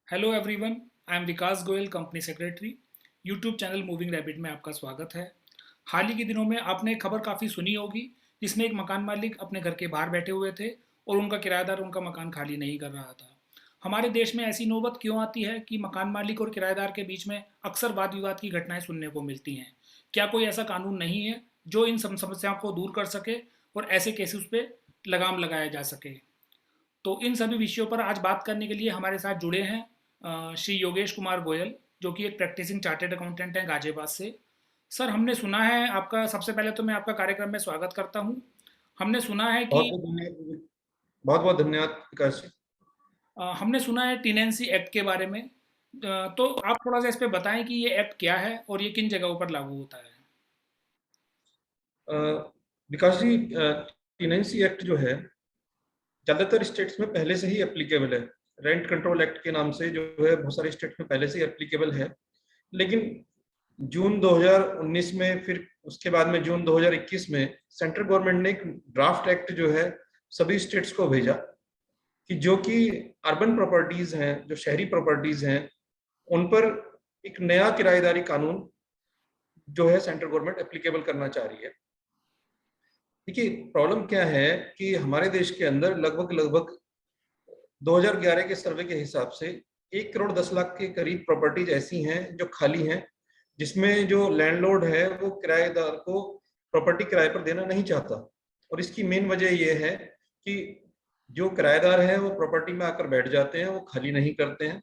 Hello everyone, I am Vikas Goyal, company secretary. YouTube channel moving rabbit में आपका स्वागत है। हाल ही के दिनों में आपने एक खबर काफ़ी सुनी होगी, जिसमें एक मकान मालिक अपने घर के बाहर बैठे हुए थे और उनका किराएदार उनका मकान खाली नहीं कर रहा था। हमारे देश में ऐसी नौबत क्यों आती है कि मकान मालिक और किराएदार के बीच में अक्सर वाद विवाद की घटनाएं सुनने को मिलती हैं? क्या कोई ऐसा कानून नहीं है जो इन समस्याओं को दूर कर सके और ऐसे केसेस पे लगाम लगाया जा सके? तो इन सभी विषयों पर आज बात करने के लिए हमारे साथ जुड़े हैं श्री योगेश कुमार गोयल, जो कि एक प्रैक्टिसिंग चार्टेड अकाउंटेंट हैं गाजियाबाद से। सर, हमने सुना है आपका, सबसे पहले तो मैं आपका कार्यक्रम में स्वागत करता हूं। हमने सुना है कि बहुत बहुत धन्यवाद। बहुत बहुत धन्यवाद विकास जी। हमने सुना है टेनेंसी एक्ट के बारे में। तो आप थोड़ा सा इस पे बताएं कि ये एक्ट क्या है और ये किन जगहों पर लागू होता है। अ, विकास जी, टेनेंसी एक्ट जो है ज्यादातर स्टेट्स में पहले से ही एप्लीकेबल है। रेंट कंट्रोल एक्ट के नाम से जो है बहुत सारे स्टेट्स में पहले से ही एप्लीकेबल है। लेकिन जून 2019 में, फिर उसके बाद में जून 2021 में सेंट्रल गवर्नमेंट ने एक ड्राफ्ट एक्ट जो है सभी स्टेट्स को भेजा कि जो कि अर्बन प्रॉपर्टीज हैं, जो शहरी प्रॉपर्टीज हैं, उन पर एक नया किराएदारी कानून जो है सेंट्रल गवर्नमेंट एप्लीकेबल करना चाह रही है। देखिए, प्रॉब्लम क्या है कि हमारे देश के अंदर लगभग लगभग 2011 के सर्वे के हिसाब से 1 करोड़ 10 लाख के करीब प्रॉपर्टीज ऐसी हैं जो खाली हैं, जिसमें जो लैंडलॉर्ड है वो किराएदार को प्रॉपर्टी किराए पर देना नहीं चाहता। और इसकी मेन वजह यह है कि जो किराएदार है वो प्रॉपर्टी में आकर बैठ जाते हैं, वो खाली नहीं करते हैं।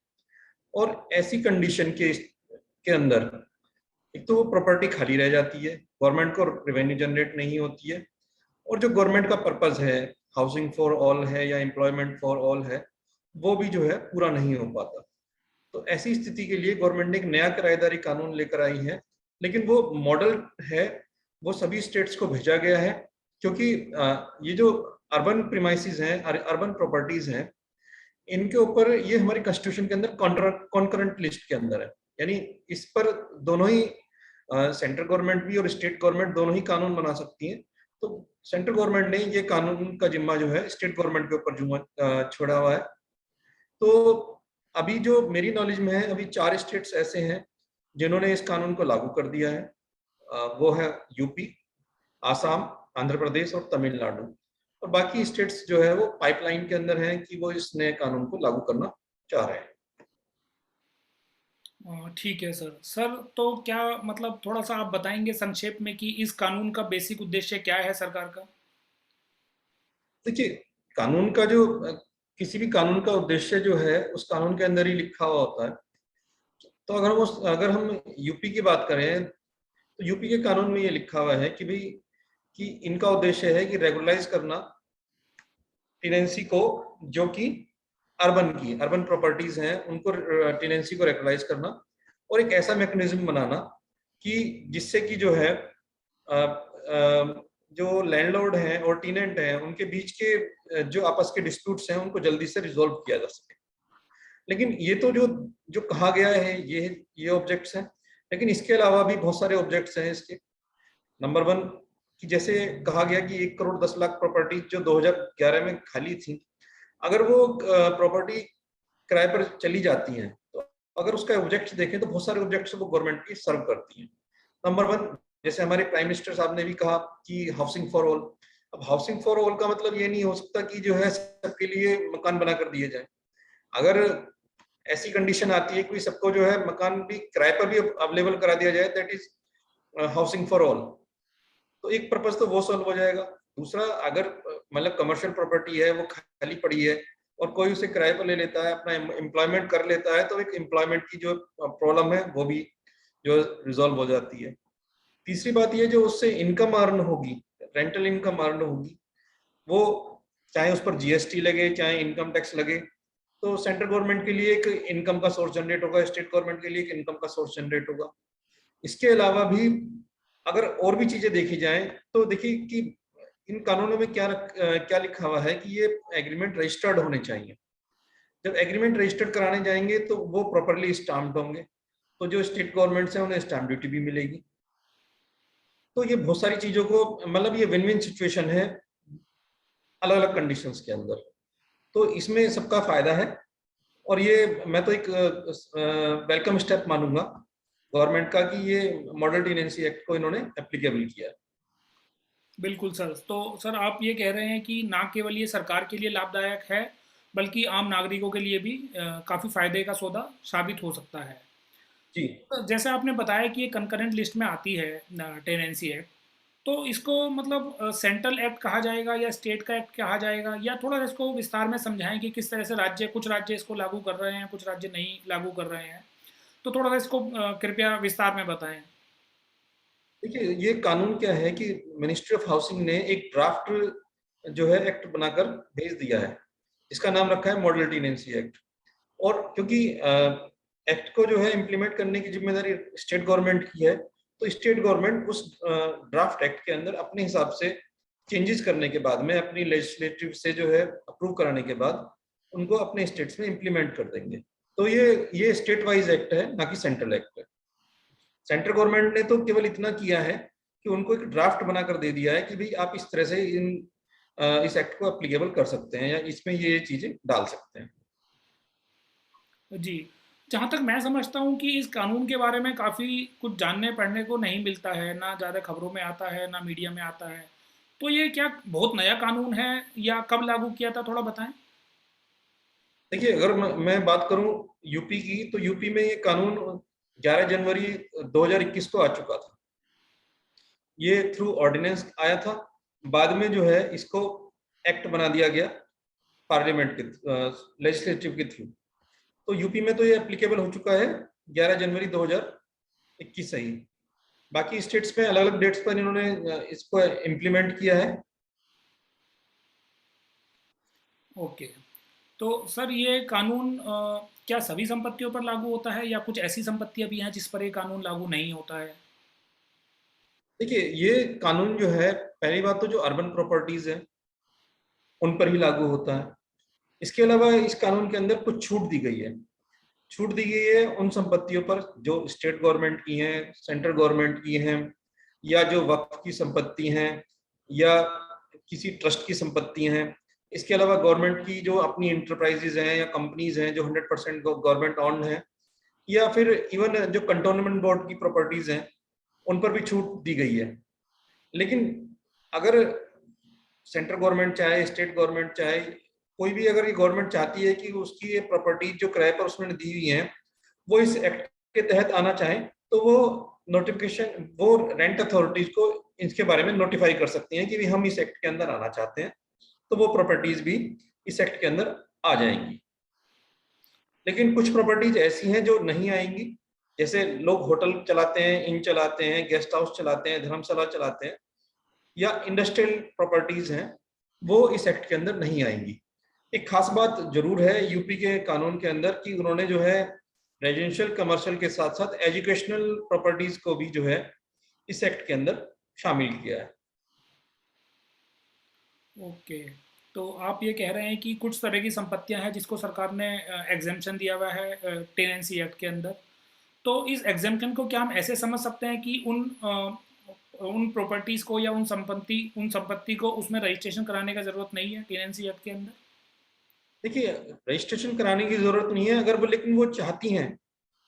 और ऐसी कंडीशन के अंदर एक तो वो प्रॉपर्टी खाली रह जाती है, गवर्नमेंट को रेवेन्यू जनरेट नहीं होती है, और जो गवर्नमेंट का पर्पस है, हाउसिंग फॉर ऑल है या एम्प्लॉयमेंट फॉर ऑल है, वो भी जो है पूरा नहीं हो पाता। तो ऐसी स्थिति के लिए गवर्नमेंट ने एक नया किराएदारी कानून लेकर आई है। लेकिन वो मॉडल है, वो सभी स्टेट्स को भेजा गया है, क्योंकि ये जो अर्बन प्रीमाइसेस हैं, अर्बन प्रॉपर्टीज हैं, इनके ऊपर ये हमारे कॉन्स्टिट्यूशन के अंदर कॉन्करेंट लिस्ट के अंदर है। यानी इस पर दोनों ही सेंट्रल गवर्नमेंट भी और स्टेट गवर्नमेंट दोनों ही कानून बना सकती हैं। तो सेंट्रल गवर्नमेंट ने ये कानून का जिम्मा जो है स्टेट गवर्नमेंट के ऊपर छोड़ा हुआ है। तो अभी जो मेरी नॉलेज में है, अभी 4 स्टेट्स ऐसे हैं जिन्होंने इस कानून को लागू कर दिया है। वो है यूपी, आसाम, आंध्र प्रदेश और तमिलनाडु। और बाकी स्टेट्स जो है वो पाइपलाइन के अंदर हैं कि वो इस नए कानून को लागू करना चाह रहे हैं। ठीक है सर। सर, तो क्या मतलब थोड़ा सा आप बताएंगे संक्षेप में कि इस कानून का बेसिक उद्देश्य क्या है सरकार का? देखिए, कानून का जो किसी भी कानून का उद्देश्य जो है उस कानून के अंदर ही लिखा हुआ होता है। तो अगर हम यूपी की बात करें, तो यूपी के कानून में ये लिखा हुआ है कि भाई कि इनका उद्देश्य है कि रेगुलराइज करना टेनेंसी को, जो कि अर्बन प्रॉपर्टीज हैं उनको टेनेंसी को रेगुलराइज करना, और एक ऐसा मैकेनिज्म बनाना कि जिससे कि जो है जो लैंडलॉर्ड हैं और टेनेंट हैं उनके बीच के जो आपस के डिस्प्यूट्स हैं उनको जल्दी से रिजॉल्व किया जा सके। लेकिन ये तो जो जो कहा गया है ये ऑब्जेक्ट्स हैं। लेकिन इसके अलावा भी बहुत सारे ऑब्जेक्ट्स हैं इसके। नंबर 1, कि जैसे कहा गया कि 1 करोड़ 10 लाख प्रॉपर्टी जो 2011 में खाली थी, अगर वो प्रॉपर्टी किराए पर चली जाती हैं, तो अगर उसका ऑब्जेक्ट्स देखें तो बहुत सारे ऑब्जेक्ट्स वो गवर्नमेंट की सर्व करती हैं। नंबर 1, जैसे हमारे प्राइम मिनिस्टर साहब ने भी कहा कि हाउसिंग फॉर ऑल। अब हाउसिंग फॉर ऑल का मतलब ये नहीं हो सकता कि जो है सबके लिए मकान बना कर दिए जाए। अगर ऐसी कंडीशन आती है कि सबको जो है मकान भी किराए पर भी अवेलेबल करा दिया जाए, that is housing for all, तो एक पर्पज तो वो सॉल्व हो जाएगा। दूसरा, अगर मतलब कमर्शियल प्रॉपर्टी है, वो खाली पड़ी है और कोई उसे किराए पर ले लेता है, अपना एम्प्लॉयमेंट कर लेता है, तो एक एम्प्लॉयमेंट की जो प्रॉब्लम है वो भी जो रिजॉल्व हो जाती है। तीसरी बात ये, जो उससे इनकम अर्न होगी, रेंटल इनकम अर्न होगी, वो चाहे उस पर जीएसटी लगे चाहे इनकम टैक्स लगे, तो सेंट्रल गवर्नमेंट के लिए एक इनकम का सोर्स जनरेट होगा, स्टेट गवर्नमेंट के लिए एक इनकम का सोर्स जनरेट होगा। इसके अलावा भी अगर और भी चीजें देखी जाएं, तो देखिए कि इन कानूनों में क्या लिखा हुआ है कि ये एग्रीमेंट रजिस्टर्ड होने चाहिए। जब एग्रीमेंट रजिस्टर्ड कराने जाएंगे तो वो प्रॉपरली स्टाम्प्ड होंगे, तो जो स्टेट गवर्नमेंट्स हैं उन्हें स्टाम्प ड्यूटी भी मिलेगी। तो ये बहुत सारी चीजों को, मतलब ये विन विन सिचुएशन है अलग अलग कंडीशंस के अंदर। तो इसमें सबका फायदा है। और ये मैं तो एक वेलकम स्टेप मानूंगा गवर्नमेंट का कि ये मॉडल टेनेंसी एक्ट को इन्होंने एप्लीकेबल किया है। बिल्कुल सर। तो सर आप ये कह रहे हैं कि ना केवल ये सरकार के लिए लाभदायक है, बल्कि आम नागरिकों के लिए भी काफ़ी फ़ायदे का सौदा साबित हो सकता है। जी। तो जैसे आपने बताया कि ये कंकरेंट लिस्ट में आती है टेनेंसी एक्ट, तो इसको मतलब सेंट्रल एक्ट कहा जाएगा या स्टेट का एक्ट कहा जाएगा, या थोड़ा इसको विस्तार में समझाएं कि किस तरह से कुछ राज्य इसको लागू कर रहे हैं, कुछ राज्य नहीं लागू कर रहे हैं। तो थोड़ा सा इसको कृपया विस्तार में बताएं। देखिए, ये कानून क्या है कि मिनिस्ट्री ऑफ हाउसिंग ने एक ड्राफ्ट जो है एक्ट बनाकर भेज दिया है, इसका नाम रखा है मॉडल टेनेंसी एक्ट। और क्योंकि एक्ट को जो है इम्प्लीमेंट करने की जिम्मेदारी स्टेट गवर्नमेंट की है, तो स्टेट गवर्नमेंट उस ड्राफ्ट एक्ट के अंदर अपने हिसाब से चेंजेस करने के बाद में अपनी लेजिस्लेटिव से जो है अप्रूव कराने के बाद उनको अपने स्टेट्स में इम्प्लीमेंट कर देंगे। तो ये स्टेट वाइज एक्ट है, ना कि सेंट्रल एक्ट है। सेंट्रल गवर्नमेंट ने तो केवल इतना किया है कि उनको एक ड्राफ्ट बनाकर दे दिया है कि भाई आप इस तरह से इस एक्ट को एप्लीकेबल कर सकते हैं या इसमें ये चीजें डाल सकते हैं। जी। जहाँ तक मैं समझता हूँ कि इस कानून के बारे में काफ़ी कुछ जानने पढ़ने को नहीं मिलता है, ना ज़्यादा खबरों में आता है, ना मीडिया में आता है। तो ये क्या बहुत नया कानून है, या कब लागू किया था, थोड़ा बताएं। देखिए, अगर मैं बात करूं यूपी की, तो यूपी में ये कानून 11 जनवरी 2021 को आ चुका था। ये थ्रू ऑर्डिनेंस आया था, बाद में जो है इसको एक्ट बना दिया गया पार्लियामेंट के लेजिस्लेटिव के थ्रू। तो यूपी में तो ये एप्लीकेबल हो चुका है 11 जनवरी 2021 से ही। बाकी स्टेट्स में अलग अलग डेट्स पर इन्होंने इसको इम्प्लीमेंट किया है। ओके। तो सर ये कानून क्या सभी संपत्तियों पर लागू होता है, या कुछ ऐसी संपत्तियां भी हैं जिस पर ये कानून लागू नहीं होता है? देखिए, ये कानून जो है, पहली बात तो जो अर्बन प्रॉपर्टीज है उन पर ही लागू होता है। इसके अलावा इस कानून के अंदर कुछ छूट दी गई है। छूट दी गई है उन संपत्तियों पर जो स्टेट गवर्नमेंट की हैं, सेंट्रल गवर्नमेंट की हैं, या जो वक्फ की संपत्ति हैं, या किसी ट्रस्ट की संपत्ति हैं। इसके अलावा गवर्नमेंट की जो अपनी इंटरप्राइजेज हैं या कंपनीज हैं जो 100% गवर्नमेंट ऑन है, या फिर इवन जो कंटोनमेंट बोर्ड की प्रॉपर्टीज हैं उन पर भी छूट दी गई है। लेकिन अगर सेंट्रल गवर्नमेंट चाहे, स्टेट गवर्नमेंट चाहे, कोई भी अगर ये गवर्नमेंट चाहती है कि उसकी ये प्रॉपर्टी जो किराए पर उसने दी हुई है वो इस एक्ट के तहत आना चाहे, तो वो नोटिफिकेशन, वो रेंट अथॉरिटीज को इसके बारे में नोटिफाई कर सकती हैं कि भी हम इस एक्ट के अंदर आना चाहते हैं, तो वो प्रॉपर्टीज भी इस एक्ट के अंदर आ जाएंगी। लेकिन कुछ प्रॉपर्टीज ऐसी हैं जो नहीं आएंगी, जैसे लोग होटल चलाते हैं, इन चलाते हैं, गेस्ट हाउस चलाते हैं, धर्मशाला चलाते हैं, या इंडस्ट्रियल प्रॉपर्टीज हैं, वो इस एक्ट के अंदर नहीं आएंगी। एक खास बात जरूर है यूपी के कानून के अंदर कि उन्होंने जो है रेजिडेंशियल कमर्शियल के साथ साथ एजुकेशनल प्रॉपर्टीज को भी जो है इस एक्ट के अंदर शामिल किया है। ओके। तो आप ये कह रहे हैं कि कुछ तरह की संपत्तियां हैं जिसको सरकार ने एग्जेम्पशन दिया हुआ है टेनेंसी एक्ट के अंदर। तो इस एग्जेम्पशन को क्या हम ऐसे समझ सकते हैं कि उन प्रॉपर्टीज को या उन संपत्ति को उसमें रजिस्ट्रेशन कराने का जरूरत नहीं है टेनेंसी एक्ट के अंदर? देखिए, रजिस्ट्रेशन कराने की जरूरत नहीं है, अगर वो, लेकिन वो चाहती हैं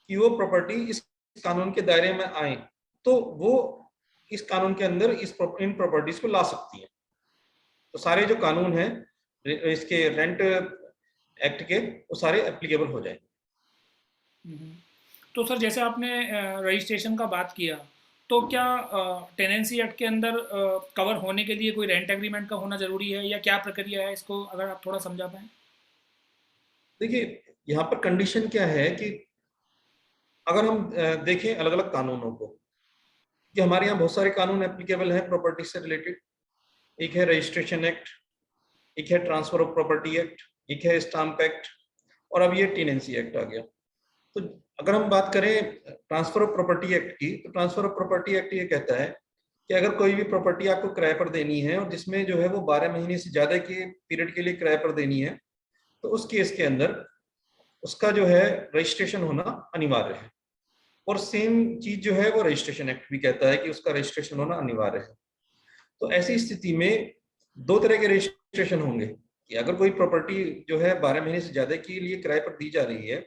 कि वो प्रॉपर्टी इस कानून के दायरे में आए, तो वो इस कानून के अंदर इन प्रॉपर्टीज को ला सकती हैं। तो सारे जो कानून हैं इसके रेंट एक्ट के, वो सारे एप्लीकेबल हो जाएंगे। हम्म। तो सर जैसे आपने रजिस्ट्रेशन का बात किया, तो क्या टेनेंसी एक्ट के अंदर कवर होने के लिए कोई रेंट एग्रीमेंट का होना जरूरी है, या क्या प्रक्रिया है इसको, अगर आप थोड़ा समझा पाएं? देखिए, यहाँ पर कंडीशन क्या है कि अगर हम देखें अलग अलग कानूनों को, कि हमारे यहाँ बहुत सारे कानून एप्लीकेबल हैं प्रॉपर्टी से रिलेटेड। एक है रजिस्ट्रेशन एक्ट, एक है ट्रांसफर ऑफ प्रॉपर्टी एक्ट, एक है स्टाम्प एक्ट, और अब ये टेनेंसी एक्ट आ गया। तो अगर हम बात करें ट्रांसफर ऑफ प्रॉपर्टी एक्ट की, तो ट्रांसफर ऑफ प्रॉपर्टी एक्ट ये कहता है कि अगर कोई भी प्रॉपर्टी आपको किराए पर देनी है और जिसमें जो है वो 12 महीने से ज्यादा के पीरियड के लिए किराए पर देनी है, तो उस केस के अंदर उसका जो है रजिस्ट्रेशन होना अनिवार्य है। और सेम चीज जो है वो रजिस्ट्रेशन एक्ट भी कहता है कि उसका रजिस्ट्रेशन होना अनिवार्य है। तो ऐसी स्थिति में दो तरह के रजिस्ट्रेशन होंगे। कि अगर कोई प्रॉपर्टी जो है 12 महीने से ज्यादा के लिए किराए पर दी जा रही है,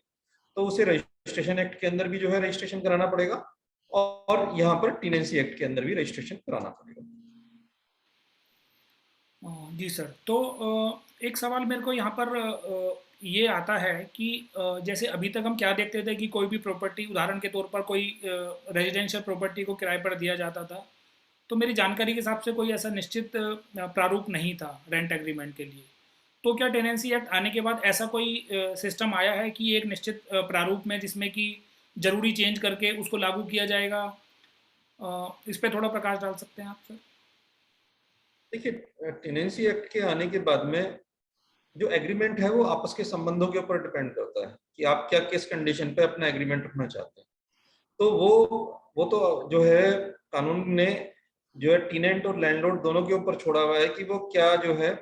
तो उसे रजिस्ट्रेशन एक्ट के अंदर भी जो है रजिस्ट्रेशन कराना पड़ेगा, और यहाँ पर टेनेंसी एक्ट के अंदर भी रजिस्ट्रेशन कराना पड़ेगा। जी सर। तो एक सवाल मेरे को यहाँ पर ये आता है कि जैसे अभी तक हम क्या देखते थे कि कोई भी प्रॉपर्टी, उदाहरण के तौर पर कोई रेजिडेंशियल प्रॉपर्टी को किराए पर दिया जाता था, तो मेरी जानकारी के हिसाब से कोई ऐसा निश्चित प्रारूप नहीं था रेंट एग्रीमेंट के लिए। तो क्या टेनेंसी एक्ट आने के बाद ऐसा कोई सिस्टम आया है कि एक निश्चित प्रारूप में, जिसमें कि ज़रूरी चेंज करके उसको लागू किया जाएगा? इस पे थोड़ा प्रकाश डाल सकते हैं आप सर? देखिए, टेनेंसी एक्ट के आने के बाद में जो एग्रीमेंट है वो आपस के संबंधों के ऊपर डिपेंड करता है कि आप क्या किस कंडीशन पे अपना एग्रीमेंट रखना चाहते हैं। तो वो तो जो है कानून ने जो है टीनेंट और लैंडलॉर्ड दोनों के ऊपर छोड़ा हुआ है कि वो क्या जो है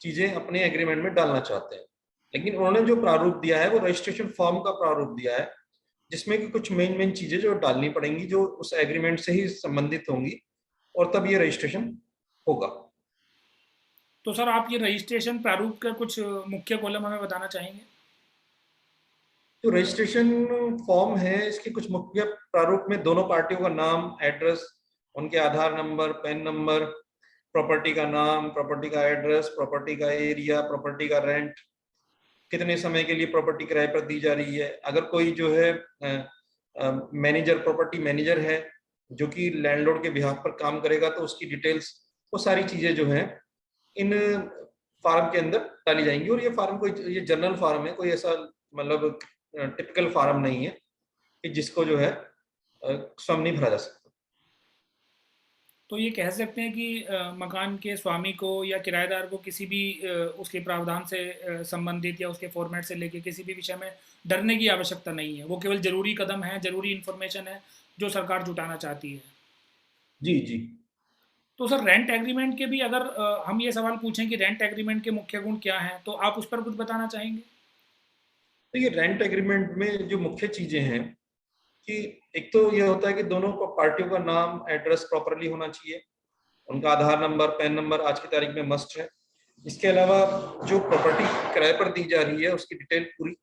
चीजें अपने एग्रीमेंट में डालना चाहते हैं। लेकिन उन्होंने जो प्रारूप दिया है वो रजिस्ट्रेशन फॉर्म का प्रारूप दिया है, जिसमें कि कुछ मेन मेन चीजें जो डालनी पड़ेंगी जो उस एग्रीमेंट से ही संबंधित होंगी, और तब ये रजिस्ट्रेशन होगा। तो सर, आप ये रजिस्ट्रेशन प्रारूप का कुछ मुख्य कॉलम हमें बताना चाहेंगे? जो रजिस्ट्रेशन फॉर्म है इसके कुछ मुख्य प्रारूप में दोनों पार्टियों का नाम, एड्रेस, उनके आधार नंबर, पैन नंबर, प्रॉपर्टी का नाम, प्रॉपर्टी का एड्रेस, प्रॉपर्टी का एरिया, प्रॉपर्टी का रेंट, कितने समय के लिए प्रॉपर्टी किराए पर दी जा रही है, अगर कोई जो है मैनेजर, प्रॉपर्टी मैनेजर है जो कि लैंडलॉर्ड के बिहाफ पर काम करेगा, तो उसकी डिटेल्स, वो सारी चीजें जो है इन फार्म के अंदर डाली जाएंगी। और ये फार्म कोई, ये जनरल फार्म है, कोई ऐसा मतलब टिपिकल फार्म नहीं है कि जिसको जो है स्वयं नहीं भरा जा सकता। तो ये कह सकते हैं कि मकान के स्वामी को या किराएदार को किसी भी उसके प्रावधान से संबंधित या उसके फॉर्मेट से लेके किसी भी विषय में डरने की आवश्यकता नहीं है। वो केवल ज़रूरी कदम है, ज़रूरी इन्फॉर्मेशन है जो सरकार जुटाना चाहती है। जी जी। तो सर, रेंट एग्रीमेंट के भी अगर हम ये सवाल पूछें कि रेंट एग्रीमेंट के मुख्य गुण क्या हैं, तो आप उस पर कुछ बताना चाहेंगे? तो ये रेंट एग्रीमेंट में जो मुख्य चीजें हैं कि एक तो ये होता है कि दोनों पार्टियों का नाम, एड्रेस प्रॉपरली होना चाहिए, उनका आधार नंबर, पैन नंबर आज की तारीख में मस्ट है। इसके अलावा जो प्रॉपर्टी किराए पर दी जा रही है उसकी डिटेल पूरी,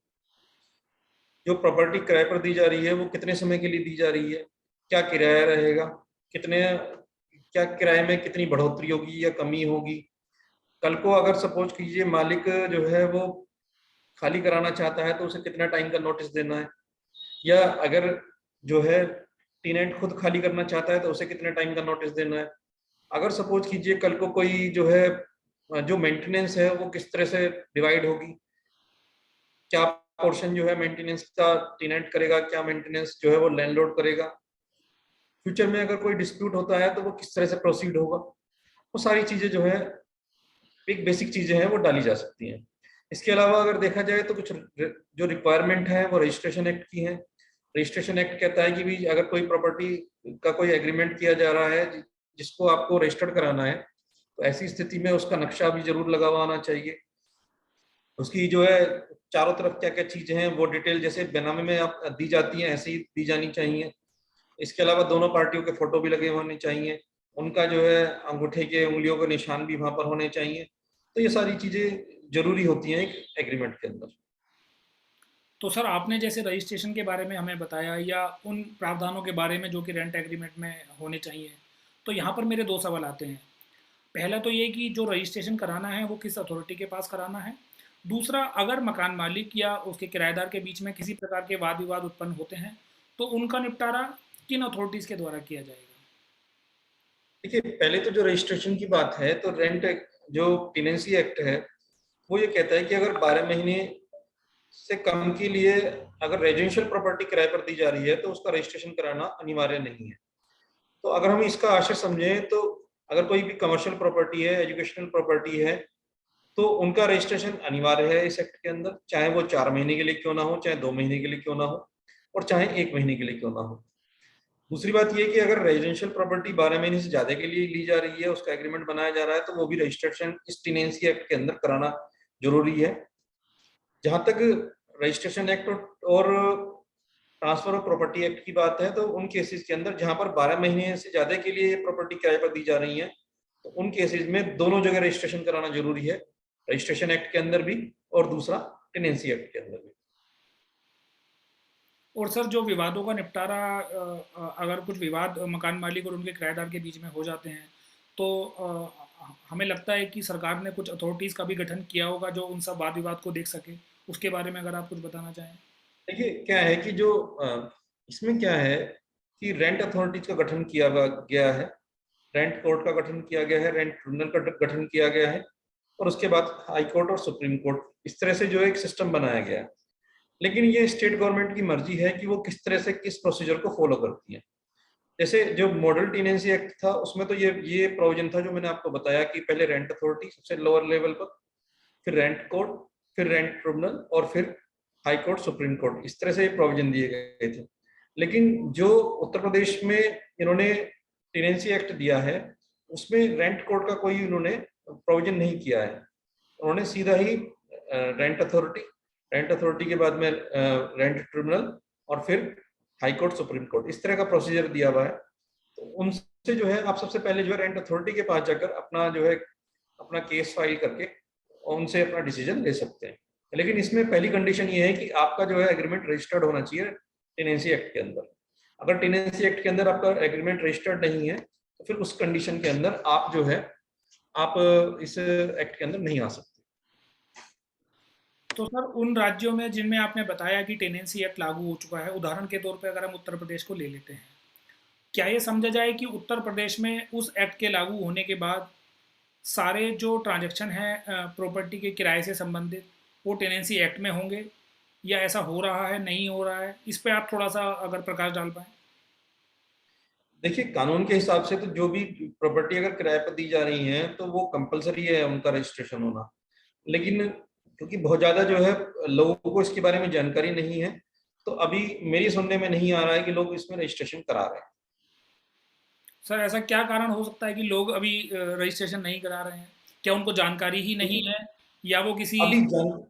जो प्रॉपर्टी किराए पर दी जा रही है वो कितने समय के लिए दी जा रही है, क्या किराया रहेगा, कितने, क्या किराए में कितनी बढ़ोतरी होगी या कमी होगी, कल को अगर सपोज कीजिए मालिक जो है वो खाली कराना चाहता है तो उसे कितना टाइम का नोटिस देना है, या अगर जो है टीनेंट खुद खाली करना चाहता है तो उसे कितने टाइम का नोटिस देना है। अगर सपोज कीजिए कल को कोई जो है जो मेंटेनेंस है वो किस तरह से डिवाइड होगी, क्या पोर्शन जो है मेंटेनेंस का टेनेंट करेगा, क्या मेंटेनेंस जो है वो लैंडलॉर्ड करेगा, फ्यूचर में अगर कोई डिस्प्यूट होता है तो वो किस तरह से प्रोसीड होगा, वो सारी चीजें जो है एक बेसिक चीजें हैं वो डाली जा सकती हैं। इसके अलावा अगर देखा जाए तो कुछ जो रिक्वायरमेंट है वो रजिस्ट्रेशन एक्ट की है। रजिस्ट्रेशन एक्ट कहता है कि भी अगर कोई प्रॉपर्टी का कोई एग्रीमेंट किया जा रहा है जिसको आपको रजिस्टर्ड कराना है, तो ऐसी स्थिति में उसका नक्शा भी जरूर लगा हुआ आना चाहिए। उसकी जो है चारों तरफ क्या क्या चीजें हैं वो डिटेल जैसे बेनामी में आप दी जाती हैं ऐसे ही दी जानी चाहिए। इसके अलावा दोनों पार्टियों के फोटो भी लगे होने चाहिए, उनका जो है अंगूठे के उंगलियों के निशान भी वहां पर होने चाहिए। तो ये सारी चीजें जरूरी होती हैं एक एग्रीमेंट के अंदर। तो सर, आपने जैसे रजिस्ट्रेशन के बारे में हमें बताया या उन प्रावधानों के बारे में जो कि रेंट एग्रीमेंट में होने चाहिए, तो यहाँ पर मेरे दो सवाल आते हैं। पहला तो ये कि जो रजिस्ट्रेशन कराना है वो किस अथॉरिटी के पास कराना है? दूसरा, अगर मकान मालिक या उसके किराएदार के बीच में किसी प्रकार के वाद विवाद उत्पन्न होते हैं, तो उनका निपटारा किन अथॉरिटीज़ के द्वारा किया जाएगा? देखिए, पहले तो जो रजिस्ट्रेशन की बात है तो रेंट जो टेनेंसी एक्ट है वो ये कहता है कि अगर 12 महीने से कम के लिए अगर रेजिडेंशियल प्रॉपर्टी किराए पर दी जा रही है तो उसका रजिस्ट्रेशन कराना अनिवार्य नहीं है। तो अगर हम इसका आशय समझें तो अगर कोई भी कमर्शियल प्रॉपर्टी है, एजुकेशनल प्रॉपर्टी है, तो उनका रजिस्ट्रेशन अनिवार्य है इस एक्ट के अंदर, चाहे वो 4 महीने के लिए क्यों ना हो, चाहे 2 महीने के लिए क्यों ना हो, और चाहे 1 महीने के लिए क्यों ना हो। दूसरी बात ये कि अगर रेजिडेंशियल प्रॉपर्टी 12 महीने से ज्यादा के लिए ली जा रही है, उसका एग्रीमेंट बनाया जा रहा है, तो वो भी रजिस्ट्रेशन इस टेनेंसी एक्ट के अंदर कराना जरूरी है। जहां तक रजिस्ट्रेशन एक्ट और ट्रांसफर ऑफ प्रॉपर्टी एक्ट की बात है, तो उन केसेस के अंदर जहां पर 12 महीने से ज्यादा के लिए प्रॉपर्टी किराए पर दी जा रही है, तो उन केसेस में दोनों जगह रजिस्ट्रेशन कराना जरूरी है, रजिस्ट्रेशन एक्ट के अंदर भी और दूसरा टेनेंसी एक्ट के अंदर भी। और सर जो विवादों का निपटारा अगर कुछ विवाद मकान मालिक और उनके किराएदार के बीच में हो जाते हैं तो हमें लगता है कि सरकार ने कुछ अथॉरिटीज़ का भी गठन किया होगा जो उन सब वाद विवाद को देख सके। उसके बारे में अगर आप कुछ बताना चाहें। देखिए क्या है कि जो इसमें क्या है कि रेंट अथॉरिटीज का गठन किया गया है, रेंट कोर्ट का गठन किया गया है, रेंट ट्रिब्यूनल का गठन किया गया है, और उसके बाद हाई कोर्ट और सुप्रीम कोर्ट, इस तरह से जो एक सिस्टम बनाया गया है। लेकिन ये स्टेट गवर्नमेंट की मर्जी है कि वो किस तरह से किस प्रोसीजर को फॉलो करती है। जैसे जो मॉडल टेनेंसी एक्ट था उसमें तो ये प्रोविजन था जो मैंने आपको बताया कि पहले रेंट अथॉरिटी सबसे लोअर लेवल पर, फिर रेंट कोर्ट, फिर रेंट ट्रिब्यूनल और फिर हाई कोर्ट सुप्रीम कोर्ट, इस तरह से ये प्रोविजन दिए गए थे। लेकिन जो उत्तर प्रदेश में इन्होंने टेनेंसी एक्ट दिया है उसमें रेंट कोर्ट का कोई इन्होंने प्रोविजन नहीं किया है। उन्होंने सीधा ही रेंट अथॉरिटी, रेंट अथॉरिटी के बाद में रेंट ट्रिब्यूनल और फिर हाई कोर्ट सुप्रीम कोर्ट, इस तरह का प्रोसीजर दिया हुआ है। तो उनसे जो है आप सबसे पहले जो है रेंट अथॉरिटी के पास जाकर अपना जो है अपना केस फाइल करके उनसे अपना डिसीजन ले सकते हैं। लेकिन इसमें पहली कंडीशन ये है कि आपका जो है एग्रीमेंट रजिस्टर्ड होना चाहिए टेनेंसी एक्ट के अंदर। अगर टेनेंसी एक्ट के अंदर आपका एग्रीमेंट रजिस्टर्ड नहीं है तो फिर उस कंडीशन के अंदर आप जो है आप इस एक्ट के अंदर नहीं आ सकते। तो सर उन राज्यों में जिनमें आपने बताया कि टेनेंसी एक्ट लागू हो चुका है, उदाहरण के तौर पे अगर हम उत्तर प्रदेश को ले लेते हैं, क्या ये समझा जाए कि उत्तर प्रदेश में उस एक्ट के लागू होने के बाद सारे जो ट्रांजैक्शन हैं प्रॉपर्टी के किराए से संबंधित वो टेनेंसी एक्ट में होंगे, या ऐसा हो रहा है, नहीं हो रहा है? इस पे आप थोड़ा सा अगर प्रकाश डाल पाएँ। देखिए कानून के हिसाब से तो जो भी प्रॉपर्टी अगर किराए पर दी जा रही है तो वो कंपलसरी है उनका रजिस्ट्रेशन होना। लेकिन क्योंकि बहुत ज्यादा जो है लोगों को इसके बारे में जानकारी नहीं है, तो अभी मेरी सुनने में नहीं आ रहा है कि लोग इसमें रजिस्ट्रेशन करा रहे हैं। सर ऐसा क्या कारण हो सकता है कि लोग अभी रजिस्ट्रेशन नहीं करा रहे हैं? क्या उनको जानकारी ही नहीं क्योंकि है, या वो किसी। अभी जान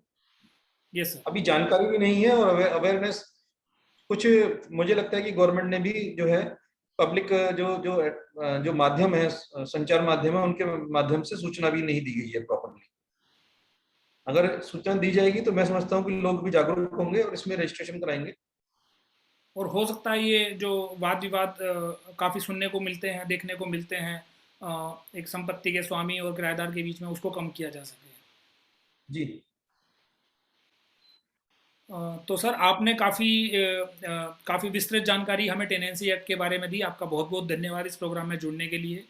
ये सर। अभी जानकारी भी नहीं है और अवेयरनेस कुछ, मुझे लगता है कि गवर्नमेंट ने भी जो है पब्लिक जो जो जो माध्यम है, संचार माध्यम है, उनके माध्यम से सूचना भी नहीं दी गई है प्रॉपरली। अगर सूचना दी जाएगी तो मैं समझता हूँ कि लोग भी जागरूक होंगे और इसमें रजिस्ट्रेशन कराएंगे। और हो सकता है ये जो वाद विवाद काफ़ी सुनने को मिलते हैं, देखने को मिलते हैं, एक संपत्ति के स्वामी और किराएदार के बीच में, उसको कम किया जा सके। जी। तो सर आपने काफ़ी विस्तृत जानकारी हमें टेनेंसी एक्ट के बारे में दी। आपका बहुत बहुत धन्यवाद इस प्रोग्राम में जुड़ने के लिए।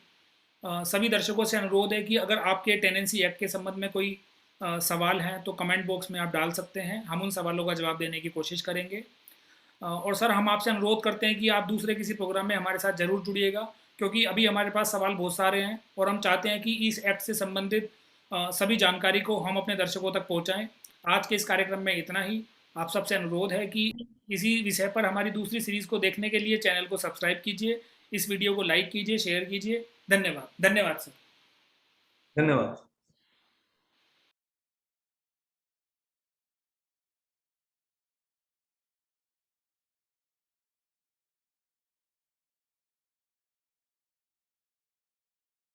सभी दर्शकों से अनुरोध है कि अगर आपके टेनेंसी एक्ट के संबंध में कोई सवाल हैं तो कमेंट बॉक्स में आप डाल सकते हैं, हम उन सवालों का जवाब देने की कोशिश करेंगे। और सर हम आपसे अनुरोध करते हैं कि आप दूसरे किसी प्रोग्राम में हमारे साथ ज़रूर जुड़िएगा, क्योंकि अभी हमारे पास सवाल बहुत सारे हैं और हम चाहते हैं कि इस एक्ट से संबंधित सभी जानकारी को हम अपने दर्शकों तक पहुंचाएं। आज के इस कार्यक्रम में इतना ही। आप सबसे अनुरोध है कि इसी विषय पर हमारी दूसरी सीरीज़ को देखने के लिए चैनल को सब्सक्राइब कीजिए, इस वीडियो को लाइक कीजिए, शेयर कीजिए। धन्यवाद। धन्यवाद सर। धन्यवाद।